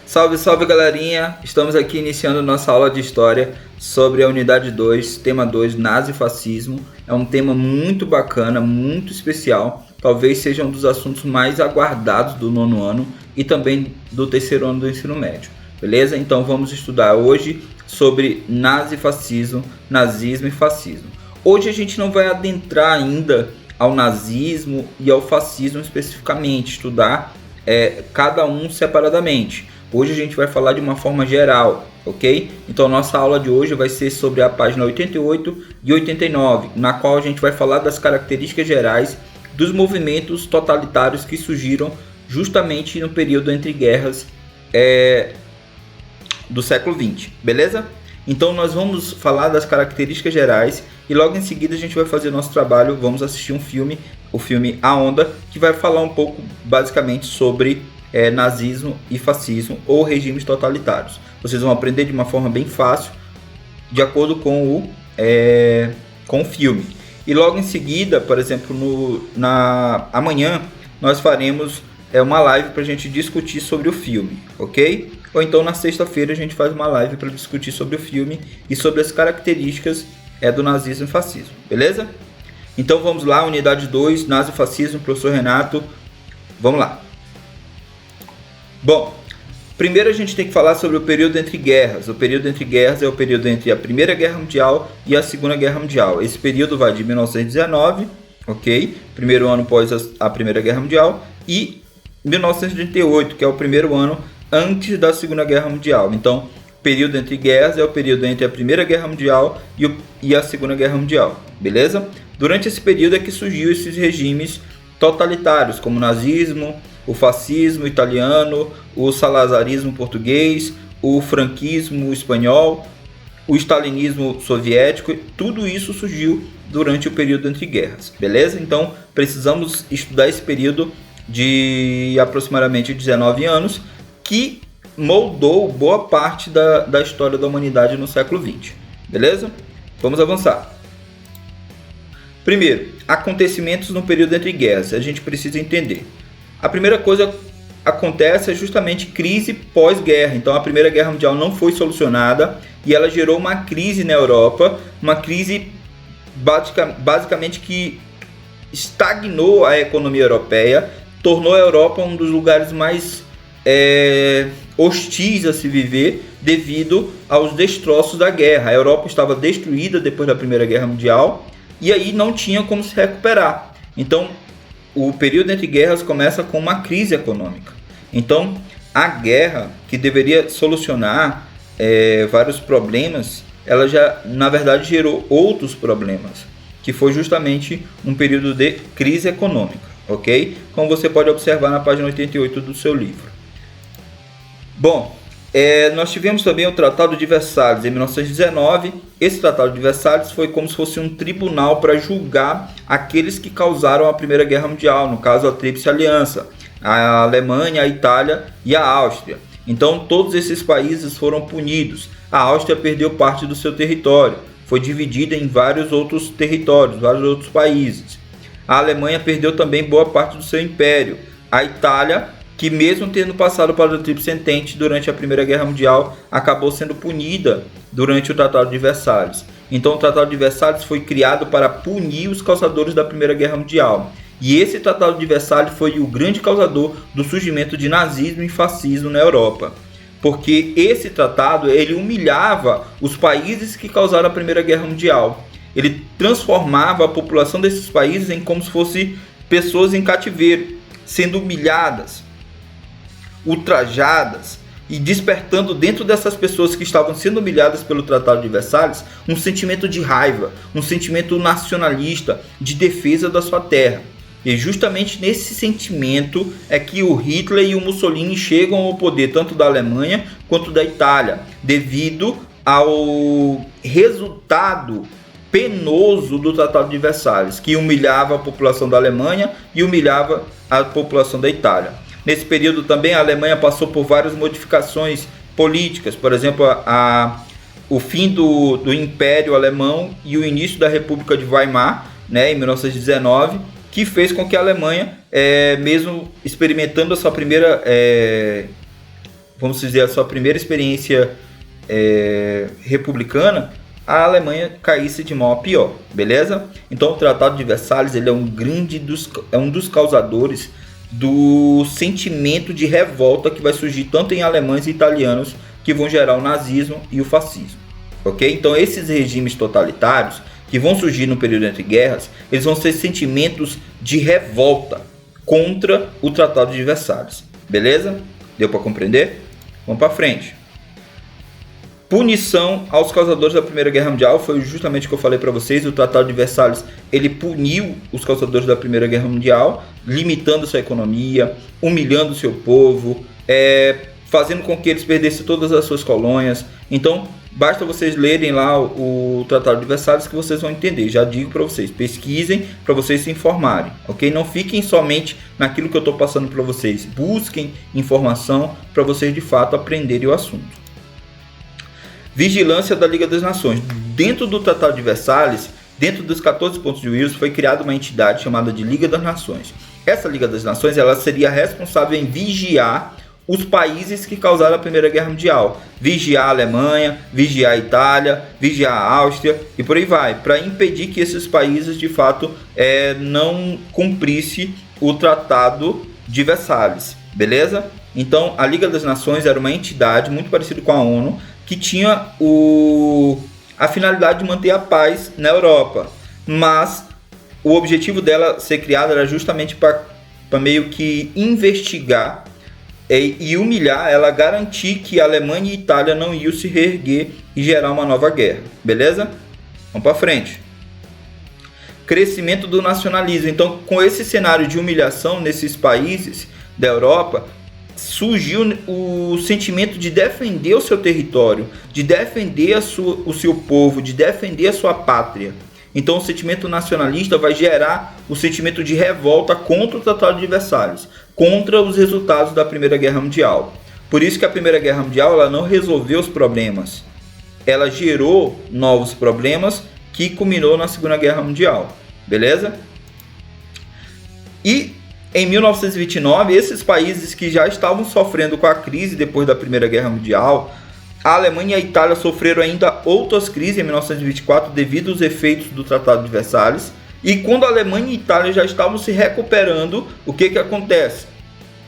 Salve, salve galerinha! Estamos aqui iniciando nossa aula de História sobre a Unidade 2, tema 2, Nazifascismo. É um tema muito bacana, muito especial. Talvez seja um dos assuntos mais aguardados do nono ano e também do terceiro ano do ensino médio. Beleza? Então vamos estudar hoje sobre nazifascismo, nazismo e fascismo. Hoje a gente não vai adentrar ainda ao nazismo e ao fascismo especificamente, estudar cada um separadamente. Hoje a gente vai falar de uma forma geral, ok? Então nossa aula de hoje vai ser sobre a página 88 e 89, na qual a gente vai falar das características gerais dos movimentos totalitários que surgiram justamente no período entre guerras do século XX, beleza? Então nós vamos falar das características gerais e logo em seguida a gente vai fazer nosso trabalho, vamos assistir um filme, o filme A Onda, que vai falar um pouco basicamente sobre nazismo e fascismo ou regimes totalitários. Vocês vão aprender de uma forma bem fácil, de acordo com o filme. E logo em seguida, por exemplo, amanhã nós faremos uma live para a gente discutir sobre o filme, ok? Ou então na sexta-feira a gente faz uma live para discutir sobre o filme e sobre as características do nazismo e fascismo, beleza? Então vamos lá, unidade 2, nazifascismo, professor Renato, vamos lá. Bom, primeiro a gente tem que falar sobre o período entre guerras. O período entre guerras é o período entre a Primeira Guerra Mundial e a Segunda Guerra Mundial. Esse período vai de 1919, ok? Primeiro ano após a Primeira Guerra Mundial, e 1938, que é o primeiro ano antes da Segunda Guerra Mundial. Então, o período entre guerras é o período entre a Primeira Guerra Mundial e a Segunda Guerra Mundial, beleza? Durante esse período é que surgiu esses regimes totalitários, como o nazismo, o fascismo italiano, o salazarismo português, o franquismo espanhol, o stalinismo soviético, tudo isso surgiu durante o período entre guerras, beleza? Então precisamos estudar esse período de aproximadamente 19 anos que moldou boa parte da história da humanidade no século XX, beleza? Vamos avançar. Primeiro, acontecimentos no período entre guerras, a gente precisa entender. A primeira coisa acontece é justamente crise pós-guerra. Então a Primeira Guerra Mundial não foi solucionada e ela gerou uma crise na Europa, uma crise basicamente que estagnou a economia europeia, tornou a Europa um dos lugares mais hostis a se viver devido aos destroços da guerra. A Europa estava destruída depois da Primeira Guerra Mundial e aí não tinha como se recuperar. Então o período entre guerras começa com uma crise econômica. Então, a guerra, que deveria solucionar vários problemas, ela já, na verdade, gerou outros problemas, que foi justamente um período de crise econômica, ok? Como você pode observar na página 88 do seu livro. Bom, nós tivemos também o Tratado de Versalhes em 1919. Esse Tratado de Versalhes foi como se fosse um tribunal para julgar aqueles que causaram a Primeira Guerra Mundial, no caso a Tríplice Aliança, a Alemanha, a Itália e a Áustria. Então todos esses países foram punidos. A Áustria perdeu parte do seu território, foi dividida em vários outros territórios, vários outros países. A Alemanha perdeu também boa parte do seu império. A Itália, que mesmo tendo passado para o Tríplice Entente durante a Primeira Guerra Mundial, acabou sendo punida durante o Tratado de Versalhes. Então o Tratado de Versalhes foi criado para punir os causadores da Primeira Guerra Mundial. E esse Tratado de Versalhes foi o grande causador do surgimento de nazismo e fascismo na Europa. Porque esse tratado ele humilhava os países que causaram a Primeira Guerra Mundial. Ele transformava a população desses países em como se fossem pessoas em cativeiro, sendo humilhadas, ultrajadas e despertando dentro dessas pessoas que estavam sendo humilhadas pelo Tratado de Versalhes um sentimento de raiva, um sentimento nacionalista de defesa da sua terra. E justamente nesse sentimento é que o Hitler e o Mussolini chegam ao poder tanto da Alemanha quanto da Itália, devido ao resultado penoso do Tratado de Versalhes, que humilhava a população da Alemanha e humilhava a população da Itália. Nesse período também a Alemanha passou por várias modificações políticas, por exemplo, o fim do Império Alemão e o início da República de Weimar, né, em 1919, que fez com que a Alemanha, mesmo experimentando a sua primeira, vamos dizer, a sua primeira experiência republicana, a Alemanha caísse de mal a pior, beleza? Então o Tratado de Versalhes ele é um dos causadores do sentimento de revolta que vai surgir tanto em alemães e italianos, que vão gerar o nazismo e o fascismo, ok? Então esses regimes totalitários que vão surgir no período entre guerras, eles vão ser sentimentos de revolta contra o Tratado de Versalhes, beleza? Deu para compreender? Vamos para frente. Punição aos causadores da Primeira Guerra Mundial, foi justamente o que eu falei para vocês. O Tratado de Versalhes ele puniu os causadores da Primeira Guerra Mundial, limitando sua economia, humilhando seu povo, fazendo com que eles perdessem todas as suas colônias. Então basta vocês lerem lá o Tratado de Versalhes que vocês vão entender. Já digo para vocês, pesquisem para vocês se informarem, ok? Não fiquem somente naquilo que eu estou passando para vocês, busquem informação para vocês de fato aprenderem o assunto. Vigilância da Liga das Nações. Dentro do Tratado de Versalhes, dentro dos 14 pontos de Wilson, foi criada uma entidade chamada de Liga das Nações. Essa Liga das Nações ela seria responsável em vigiar os países que causaram a Primeira Guerra Mundial. Vigiar a Alemanha, vigiar a Itália, vigiar a Áustria e por aí vai, para impedir que esses países de fato não cumprissem o Tratado de Versalhes, beleza? Então a Liga das Nações era uma entidade muito parecida com a ONU, que tinha a finalidade de manter a paz na Europa, mas o objetivo dela ser criada era justamente para meio que investigar e humilhar, ela garantir que a Alemanha e a Itália não iam se reerguer e gerar uma nova guerra, beleza? Vamos para frente. Crescimento do nacionalismo. Então, com esse cenário de humilhação nesses países da Europa, surgiu o sentimento de defender o seu território, de defender o seu povo, de defender a sua pátria. Então o sentimento nacionalista vai gerar o sentimento de revolta contra o Tratado de Versalhes, contra os resultados da Primeira Guerra Mundial. Por isso que a Primeira Guerra Mundial ela não resolveu os problemas, ela gerou novos problemas que culminou na Segunda Guerra Mundial, beleza? E em 1929, esses países que já estavam sofrendo com a crise depois da Primeira Guerra Mundial, a Alemanha e a Itália sofreram ainda outras crises em 1924 devido aos efeitos do Tratado de Versalhes. E quando a Alemanha e a Itália já estavam se recuperando, o que acontece?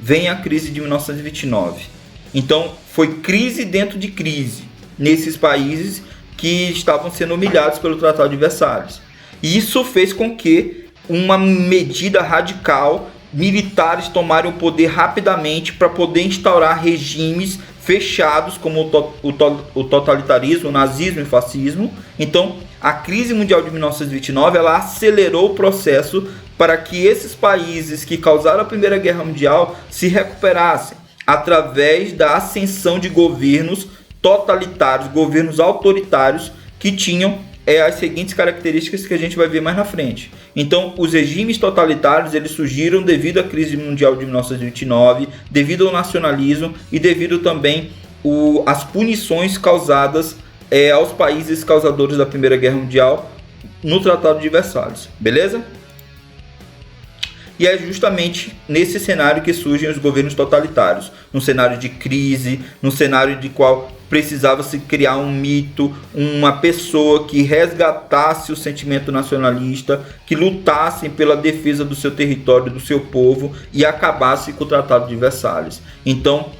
Vem a crise de 1929. Então foi crise dentro de crise nesses países que estavam sendo humilhados pelo Tratado de Versalhes. E isso fez com que uma medida radical, militares tomarem o poder rapidamente para poder instaurar regimes fechados como o totalitarismo, o nazismo e o fascismo. Então a crise mundial de 1929 ela acelerou o processo para que esses países que causaram a Primeira Guerra Mundial se recuperassem através da ascensão de governos totalitários, governos autoritários que tinham as seguintes características que a gente vai ver mais na frente. Então, os regimes totalitários eles surgiram devido à crise mundial de 1929, devido ao nacionalismo e devido também às punições causadas aos países causadores da Primeira Guerra Mundial no Tratado de Versalhes, beleza? E é justamente nesse cenário que surgem os governos totalitários, num cenário de crise, num cenário de qual precisava se criar um mito, uma pessoa que resgatasse o sentimento nacionalista, que lutasse pela defesa do seu território, do seu povo e acabasse com o Tratado de Versalhes. Então,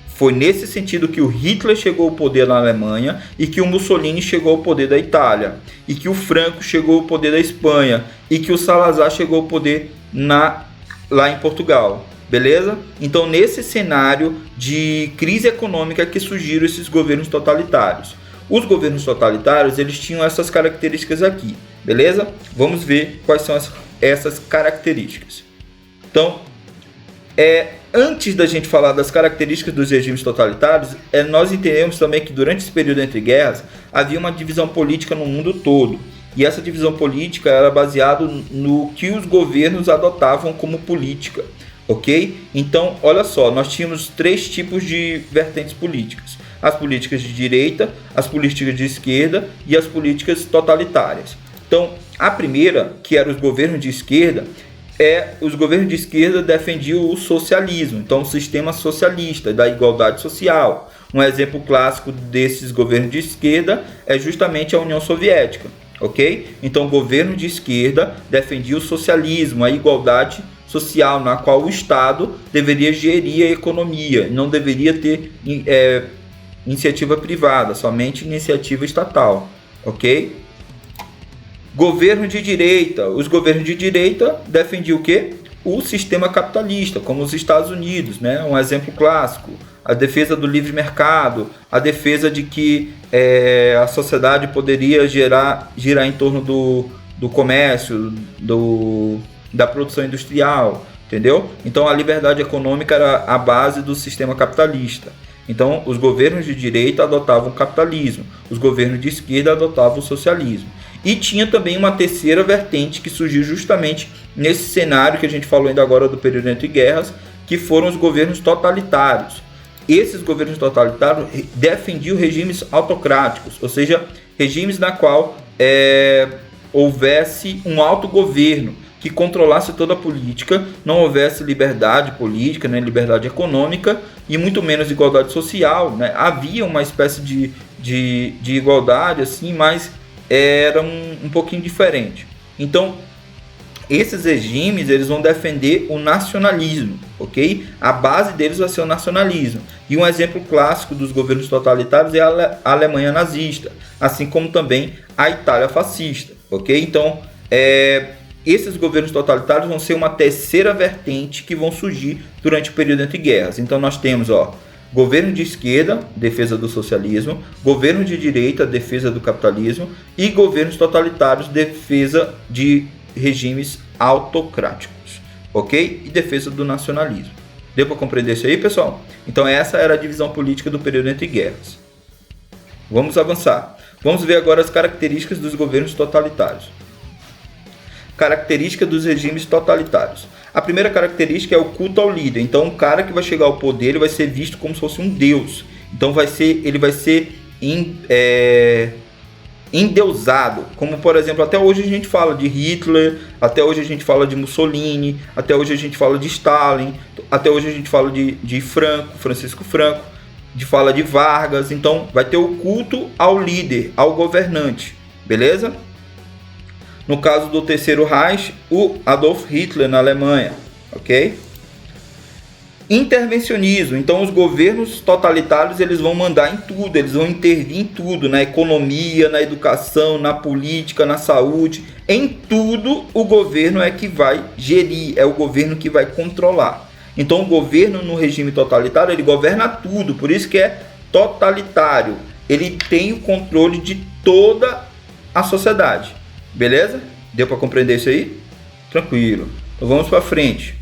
foi nesse sentido que o Hitler chegou ao poder na Alemanha e que o Mussolini chegou ao poder da Itália, e que o Franco chegou ao poder da Espanha e que o Salazar chegou ao poder lá em Portugal. Beleza? Então, nesse cenário de crise econômica que surgiram esses governos totalitários. Os governos totalitários, eles tinham essas características aqui, beleza? Vamos ver quais são essas características. Então, antes da gente falar das características dos regimes totalitários, nós entendemos também que durante esse período entre guerras, havia uma divisão política no mundo todo. E essa divisão política era baseada no que os governos adotavam como política. Ok? Então, olha só, nós tínhamos três tipos de vertentes políticas. as políticas de direita, as políticas de esquerda e as políticas totalitárias. Então, a primeira, que era os governos de esquerda, os governos de esquerda defendiam o socialismo, então o sistema socialista, da igualdade social. Um exemplo clássico desses governos de esquerda é justamente a União Soviética, ok? Então o governo de esquerda defendia o socialismo, a igualdade social, na qual o Estado deveria gerir a economia, não deveria ter iniciativa privada, somente iniciativa estatal, ok? Governo de direita. Os governos de direita defendiam o quê? O sistema capitalista, como os Estados Unidos, né? Um exemplo clássico. A defesa do livre mercado, a defesa de que a sociedade poderia girar em torno do comércio, da produção industrial, entendeu? Então a liberdade econômica era a base do sistema capitalista. Então os governos de direita adotavam o capitalismo, os governos de esquerda adotavam o socialismo. E tinha também uma terceira vertente que surgiu justamente nesse cenário que a gente falou ainda agora do período entre guerras, que foram os governos totalitários. Esses governos totalitários defendiam regimes autocráticos, ou seja, regimes na qual houvesse um autogoverno que controlasse toda a política, não houvesse liberdade política, né, liberdade econômica e muito menos igualdade social, né? Havia uma espécie de igualdade, assim, mas era um pouquinho diferente. Então, esses regimes eles vão defender o nacionalismo, ok? A base deles vai ser o nacionalismo. E um exemplo clássico dos governos totalitários é a Alemanha nazista, assim como também a Itália fascista, ok? Então, esses governos totalitários vão ser uma terceira vertente que vão surgir durante o período entre guerras. Então, nós temos, governo de esquerda, defesa do socialismo, governo de direita, defesa do capitalismo e governos totalitários, defesa de regimes autocráticos, ok? E defesa do nacionalismo. Deu para compreender isso aí, pessoal? Então essa era a divisão política do período entre guerras. Vamos avançar. Vamos ver agora as características dos governos totalitários. Característica dos regimes totalitários. A primeira característica é o culto ao líder. Então, o cara que vai chegar ao poder ele vai ser visto como se fosse um deus. Então, ele vai ser endeusado. Como, por exemplo, até hoje a gente fala de Hitler, até hoje a gente fala de Mussolini, até hoje a gente fala de Stalin, até hoje a gente fala de Francisco Franco, fala de Vargas. Então, vai ter o culto ao líder, ao governante. Beleza? No caso do Terceiro Reich, o Adolf Hitler na Alemanha, ok? Intervencionismo. Então, os governos totalitários eles vão mandar em tudo, eles vão intervir em tudo, na economia, na educação, na política, na saúde, em tudo o governo é que vai gerir, é o governo que vai controlar. Então, o governo no regime totalitário ele governa tudo, por isso que é totalitário. Ele tem o controle de toda a sociedade. Beleza? Deu para compreender isso aí? Tranquilo. Então vamos para frente.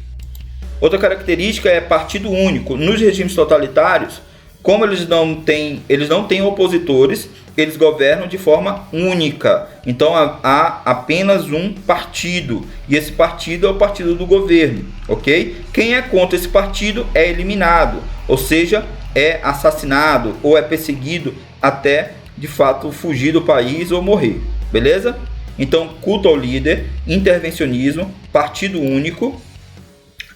Outra característica é partido único. Nos regimes totalitários, como eles não têm opositores, eles governam de forma única. Então há apenas um partido. E esse partido é o partido do governo. Ok? Quem é contra esse partido é eliminado. Ou seja, é assassinado ou é perseguido até de fato fugir do país ou morrer. Beleza? Então, culto ao líder, intervencionismo, partido único,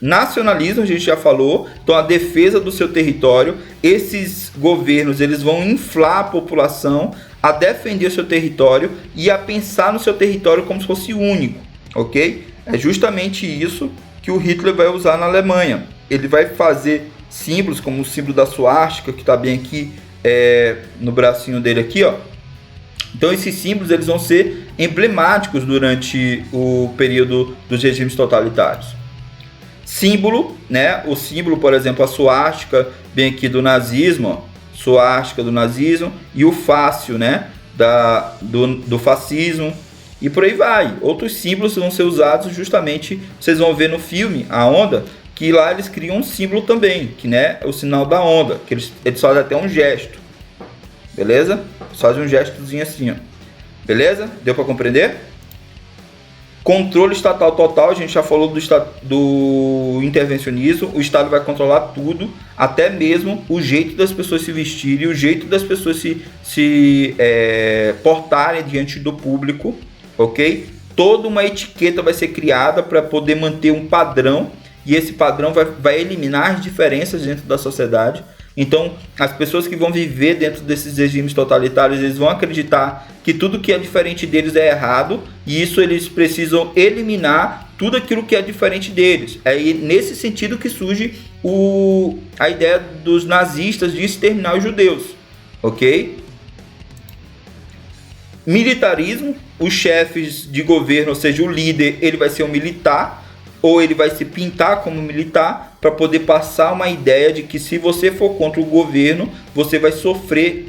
nacionalismo, a gente já falou, então a defesa do seu território. Esses governos eles vão inflar a população a defender o seu território e a pensar no seu território como se fosse único, ok? É justamente isso que o Hitler vai usar na Alemanha. Ele vai fazer símbolos como o símbolo da suástica, que está bem aqui no bracinho dele aqui, ó. Então esses símbolos eles vão ser emblemáticos durante o período dos regimes totalitários. Símbolo, né? O símbolo, por exemplo, a suástica, bem aqui do nazismo, ó, suástica do nazismo, e o fácio, né? Do fascismo, e por aí vai. Outros símbolos vão ser usados justamente, vocês vão ver no filme A Onda, que lá eles criam um símbolo também, que né, é o sinal da onda, que eles fazem até um gesto. Beleza? Faz um gestozinho assim, ó. Beleza? Deu para compreender? Controle estatal total, a gente já falou do intervencionismo. O Estado vai controlar tudo, até mesmo o jeito das pessoas se vestirem, o jeito das pessoas se portarem diante do público, ok? Toda uma etiqueta vai ser criada para poder manter um padrão, e esse padrão vai eliminar as diferenças dentro da sociedade. Então, as pessoas que vão viver dentro desses regimes totalitários, eles vão acreditar que tudo que é diferente deles é errado, e isso eles precisam eliminar tudo aquilo que é diferente deles. É nesse sentido que surge a ideia dos nazistas de exterminar os judeus, ok? Militarismo, os chefes de governo, ou seja, o líder, ele vai ser um militar, ou ele vai se pintar como militar para poder passar uma ideia de que se você for contra o governo, você vai sofrer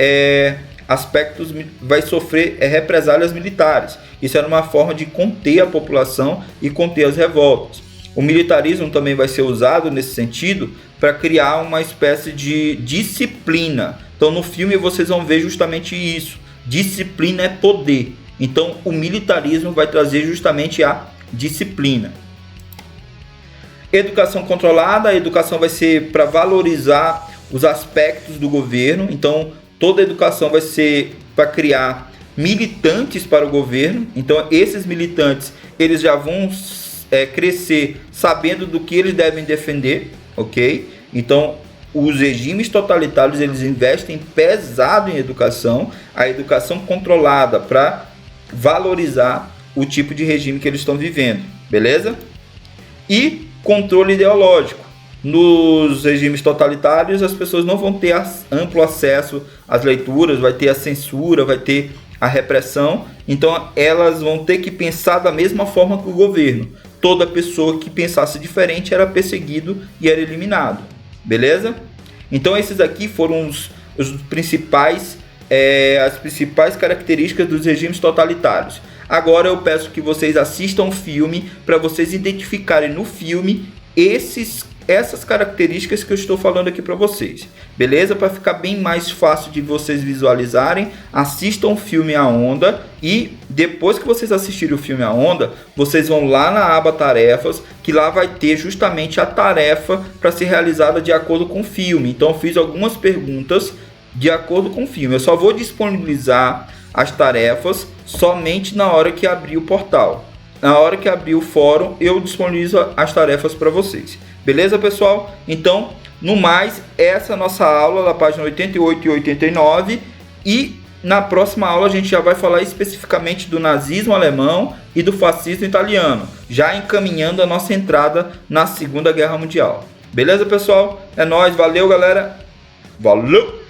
represálias militares. Isso era uma forma de conter a população e conter as revoltas. O militarismo também vai ser usado nesse sentido para criar uma espécie de disciplina. Então no filme vocês vão ver justamente isso. Disciplina é poder. Então o militarismo vai trazer justamente a disciplina. Educação controlada, a educação vai ser para valorizar os aspectos do governo. Então toda a educação vai ser para criar militantes para o governo. Então esses militantes, eles já vão crescer sabendo do que eles devem defender, ok? Então os regimes totalitários, eles investem pesado em educação, a educação controlada para valorizar o tipo de regime que eles estão vivendo, beleza? E controle ideológico. Nos regimes totalitários, as pessoas não vão ter amplo acesso às leituras, vai ter a censura, vai ter a repressão. Então, elas vão ter que pensar da mesma forma que o governo. Toda pessoa que pensasse diferente era perseguido e era eliminado. Beleza? Então, esses aqui foram as principais características dos regimes totalitários. Agora eu peço que vocês assistam o filme para vocês identificarem no filme essas características que eu estou falando aqui para vocês. Beleza? Para ficar bem mais fácil de vocês visualizarem, assistam o filme A Onda e depois que vocês assistirem o filme A Onda, vocês vão lá na aba tarefas, que lá vai ter justamente a tarefa para ser realizada de acordo com o filme. Então eu fiz algumas perguntas de acordo com o filme. Eu só vou disponibilizar as tarefas somente na hora que abrir o portal. Na hora que abrir o fórum, eu disponibilizo as tarefas para vocês. Beleza, pessoal? Então, no mais, essa é a nossa aula da página 88 e 89. E na próxima aula a gente já vai falar especificamente do nazismo alemão e do fascismo italiano, já encaminhando a nossa entrada na Segunda Guerra Mundial. Beleza, pessoal? É nóis, valeu, galera! Valeu!